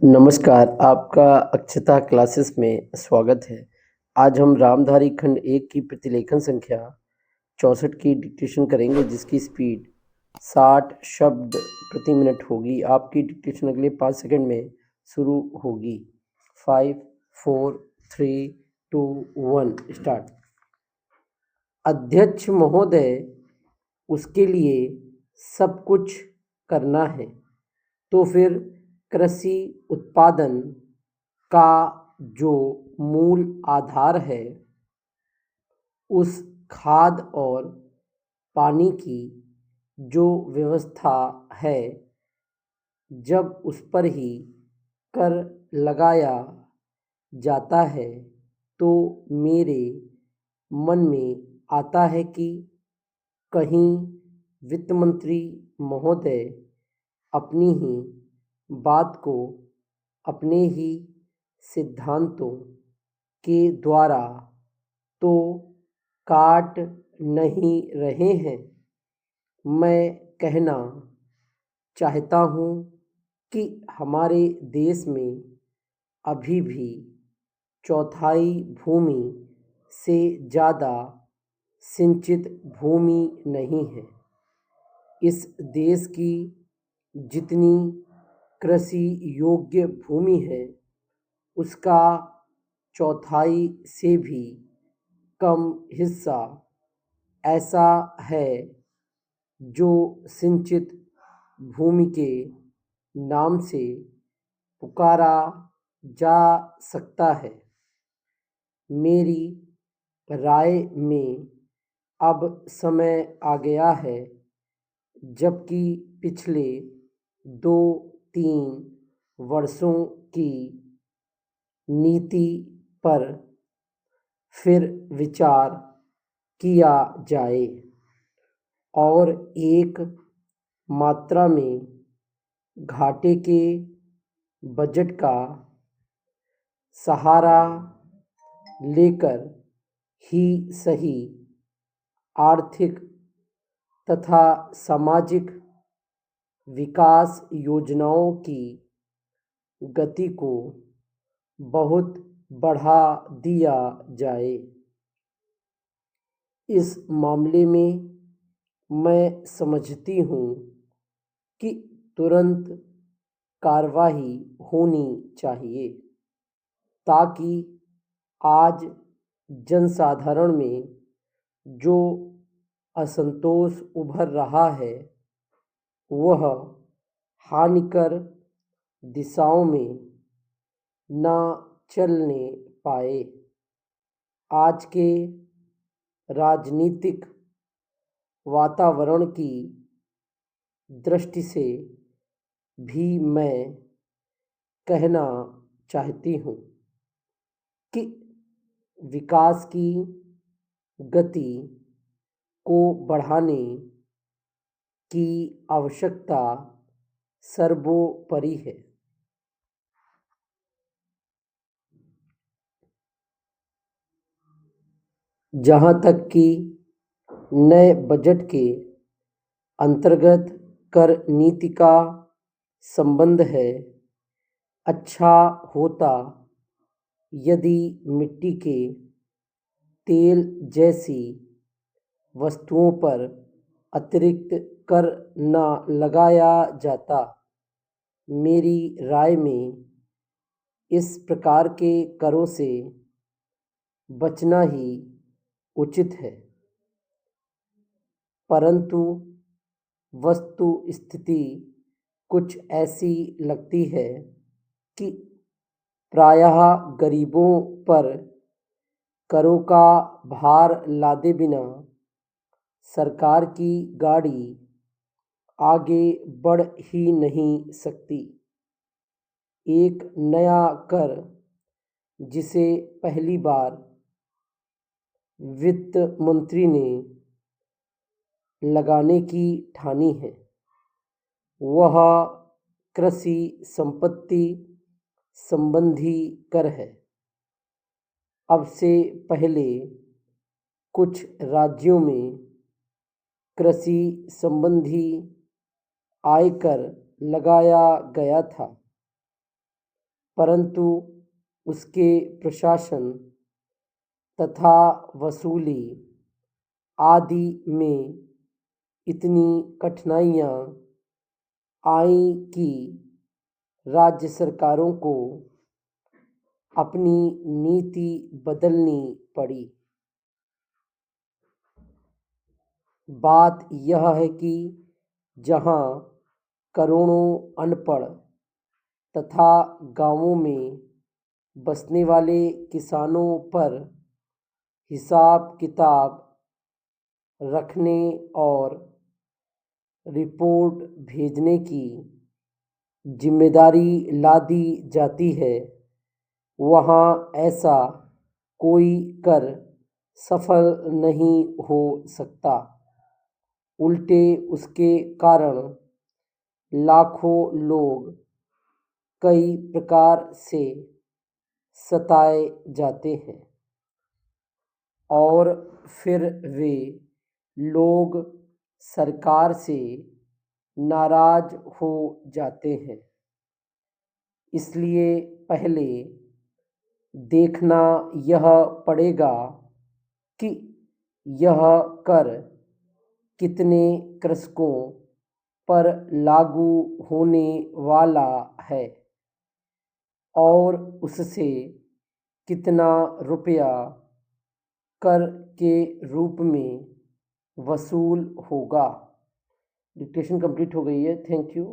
नमस्कार, आपका अक्षता क्लासेस में स्वागत है। आज हम रामधारी खंड 1 की प्रतिलेखन संख्या 64 की डिक्टेशन करेंगे, जिसकी स्पीड 60 शब्द प्रति मिनट होगी। आपकी डिक्टेशन अगले 5 सेकंड में शुरू होगी। 5, 4, 3, 2, 1 स्टार्ट। अध्यक्ष महोदय, उसके लिए सब कुछ करना है, तो फिर कृषि उत्पादन का जो मूल आधार है, उस खाद और पानी की जो व्यवस्था है, जब उस पर ही कर लगाया जाता है, तो मेरे मन में आता है कि कहीं वित्त मंत्री महोदय अपनी ही बात को अपने ही सिद्धांतों के द्वारा तो काट नहीं रहे हैं। मैं कहना चाहता हूँ कि हमारे देश में अभी भी चौथाई भूमि से ज़्यादा सिंचित भूमि नहीं है। इस देश की जितनी कृषि योग्य भूमि है, उसका चौथाई से भी कम हिस्सा ऐसा है जो सिंचित भूमि के नाम से पुकारा जा सकता है। मेरी राय में अब समय आ गया है, जबकि पिछले 2-3 वर्षों की नीति पर फिर विचार किया जाए और एक मात्रा में घाटे के बजट का सहारा लेकर ही सही आर्थिक तथा सामाजिक विकास योजनाओं की गति को बहुत बढ़ा दिया जाए। इस मामले में मैं समझती हूँ कि तुरंत कार्रवाई होनी चाहिए, ताकि आज जनसाधारण में जो असंतोष उभर रहा है, वह हानिकर दिशाओं में न चलने पाए। आज के राजनीतिक वातावरण की दृष्टि से भी मैं कहना चाहती हूँ कि विकास की गति को बढ़ाने की आवश्यकता सर्वोपरि है। जहाँ तक कि नए बजट के अंतर्गत कर नीति का संबंध है, अच्छा होता यदि मिट्टी के तेल जैसी वस्तुओं पर अतिरिक्त कर न लगाया जाता। मेरी राय में इस प्रकार के करों से बचना ही उचित है, परंतु वस्तु स्थिति कुछ ऐसी लगती है कि प्रायः गरीबों पर करों का भार लादे बिना सरकार की गाड़ी आगे बढ़ ही नहीं सकती। एक नया कर जिसे पहली बार वित्त मंत्री ने लगाने की ठानी है, वह कृषि संपत्ति संबंधी कर है। अब से पहले कुछ राज्यों में कृषि संबंधी आयकर लगाया गया था, परंतु उसके प्रशासन तथा वसूली आदि में इतनी कठिनाइयाँ आई कि राज्य सरकारों को अपनी नीति बदलनी पड़ी। बात यह है कि जहाँ करोड़ों अनपढ़ तथा गांवों में बसने वाले किसानों पर हिसाब किताब रखने और रिपोर्ट भेजने की जिम्मेदारी लादी जाती है, वहाँ ऐसा कोई कर सफल नहीं हो सकता। उल्टे उसके कारण लाखों लोग कई प्रकार से सताए जाते हैं और फिर वे लोग सरकार से नाराज हो जाते हैं। इसलिए पहले देखना यह पड़ेगा कि यह कर कितने कृषकों पर लागू होने वाला है और उससे कितना रुपया कर के रूप में वसूल होगा। डिक्टेशन कंप्लीट हो गई है। Thank you.